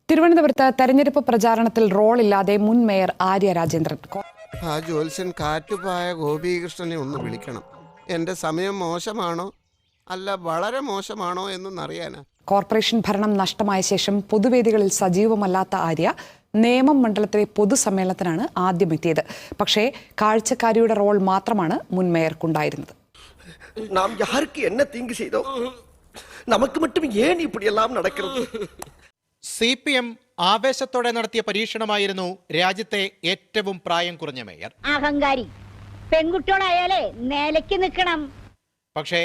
തിരുവനന്തപുരത്ത് തെരഞ്ഞെടുപ്പ് പ്രചാരണത്തിൽ റോളില്ലാതെ മുൻ മേയർ ആര്യ രാജേന്ദ്രൻ. ആ ജ്യോത്സ്യൻ കാറ്റുപായ ഗോപീകൃഷ്ണനെ ഒന്ന് വിളിക്കണം. എൻ്റെ സമയം മോശമാണോ അല്ല വളരെ മോശമാണോ എന്നറിയാനാ. കോർപ്പറേഷൻ ഭരണം നഷ്ടമായ ശേഷം പൊതുവേദികളിൽ സജീവമല്ലാത്ത ആര്യ നേമം മണ്ഡലത്തിലെ പൊതുസമ്മേളനത്തിനാണ് ആദ്യം എത്തിയത്. പക്ഷേ കാഴ്ചക്കാരിയുടെ റോൾ മാത്രമാണ് മുൻ മേയർക്കുണ്ടായിരുന്നത്. നാം യാർക്ക് എന്നെ തീങ്ക് ചെയ്തോ നമുക്ക് മറ്റും ഏൻ ഇപ്പടിയെല്ലാം നടക്കുന്നത്. CPM ആവേശത്തോടെ നടത്തിയ പരീക്ഷണമായിരുന്നു രാജ്യത്തെ ഏറ്റവും പ്രായം കുറഞ്ഞ മേയർ. അഹങ്കാരി പെൺകുട്ടികളായാലേ നിലയ്ക്ക് നിൽക്കണം. പക്ഷേ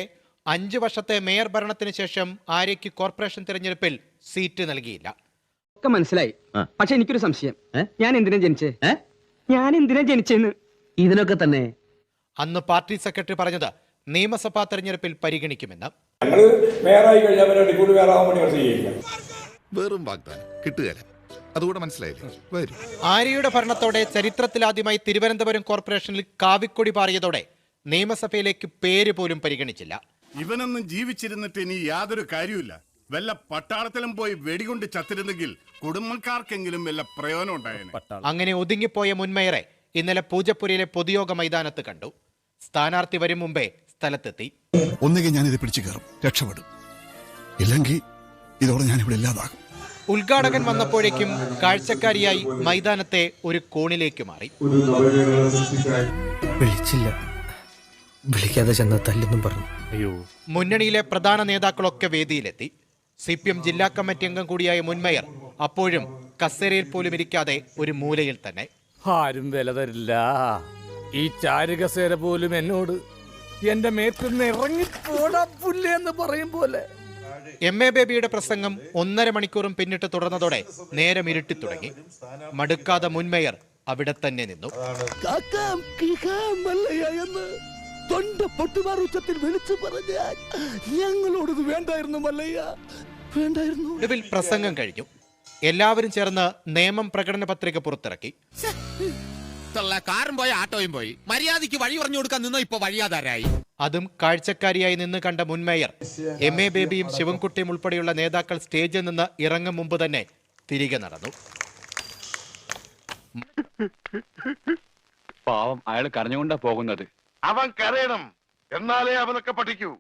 5 വർഷത്തെ മേയർ ഭരണത്തിന് ശേഷം ആര്യയ്ക്ക് കോർപ്പറേഷൻ തിരഞ്ഞെടുപ്പിൽ സീറ്റ് നൽകിയില്ല. ഒക്കെ മനസ്സിലായി. പക്ഷെ എനിക്കൊരു സംശയം, ഞാൻ എന്തിനാ ജനിച്ചെന്ന് ഇതിനൊക്കെ തന്നെ അന്ന് പാർട്ടി സെക്രട്ടറി പറഞ്ഞത് നിയമസഭാ തെരഞ്ഞെടുപ്പിൽ പരിഗണിക്കുമെന്ന്. വെറും വാഗ്ദാനം കിട്ടുകയില്ല. അതുകൂടെ മനസ്സിലായില്ലേ? വരും. ആര്യയുടെ ഭരണത്തോടെ ചരിത്രത്തിലാദ്യമായി തിരുവനന്തപുരം കോർപ്പറേഷനിൽ കാവിക്കൊടി പാറിയതോടെ നിയമസഭയിലേക്ക് പേര് പോലും പരിഗണിച്ചില്ല. ഇവനൊന്നും ജീവിച്ചിരുന്നിട്ട് ഇനി യാതൊരു കാര്യമില്ല. വല്ല പട്ടാളത്തിലും പോയി വെടികൊണ്ട് ചത്തിരുന്നെങ്കിൽ കുടുംബക്കാർക്കെങ്കിലും വല്ല പ്രയോജനം ഉണ്ടായേനെ. അങ്ങനെ ഒതുങ്ങിപ്പോയ മുൻമേയറെ ഇന്നലെ പൂജപ്പുരയിലെ പൊതുയോഗ മൈതാനത്ത് കണ്ടു. സ്ഥാനാർത്ഥി വരും മുമ്പേ സ്ഥലത്തെത്തി. ഒന്നുകിൽ ഞാനിത് പിടിച്ചു കയറും, രക്ഷപ്പെടും. ഇല്ലെങ്കിൽ ഇതോടെ ഞാൻ ഇവിടെ ഇല്ലാതാകും. ഉദ്ഘാടകൻ വന്നപ്പോഴേക്കും കാഴ്ചക്കാരിയായി മൈതാനത്തെ ഒരു കോണിലേക്ക് മാറി. വിളിച്ചില്ല, വിളിക്കാതെ ചെന്ന തല്ലെന്നും പറഞ്ഞു. മുന്നണിയിലെ പ്രധാന നേതാക്കളൊക്കെ വേദിയിലെത്തി. CPM ജില്ലാ കമ്മിറ്റി അംഗം കൂടിയായ മുൻമേയർ അപ്പോഴും കസേരയിൽ പോലും ഇരിക്കാതെ ഒരു മൂലയിൽ തന്നെ. ആരും വില തരില്ല. ഈ ചാരുകസേര പോലും എന്നോട് എന്റെ മേൽക്കുന്ന് ഇറങ്ങിപ്പോടാ പുല്ലെന്ന് പറയും പോലെ. MA ബേബിയുടെ പ്രസംഗം 1.5 മണിക്കൂറും പിന്നിട്ട് തുടർന്നതോടെ നേരം ഇരുട്ടി തുടങ്ങി. മടുക്കാതെ മുൻമേയർ അവിടെ തന്നെ നിന്നു. ഞങ്ങളോടത് വേണ്ടായിരുന്നു മല്ലയ്യ, വേണ്ടായിരുന്നു. ഒടുവിൽ പ്രസംഗം കഴിഞ്ഞു. എല്ലാവരും ചേർന്ന് നേമം പ്രകടന പത്രിക പുറത്തിറക്കി. കാറും പോയി ആട്ടോയും പോയി, മര്യാദയ്ക്ക് വഴി പറഞ്ഞു കൊടുക്കാൻ നിന്നോ ഇപ്പൊ വഴിയാതാരായി. അതും കാഴ്ചക്കാരിയായി നിന്ന് കണ്ട മുൻമേയർ MA ബേബിയും ശിവൻകുട്ടിയും ഉൾപ്പെടെയുള്ള നേതാക്കൾ സ്റ്റേജിൽ നിന്ന് ഇറങ്ങും മുമ്പ് തന്നെ തിരികെ നടന്നു. പാവം, അയാൾ കരഞ്ഞുകൊണ്ടാ പോകുന്നത്. അവൻ കരയണം, എന്നാലേ അവനൊക്കെ പഠിക്കൂ.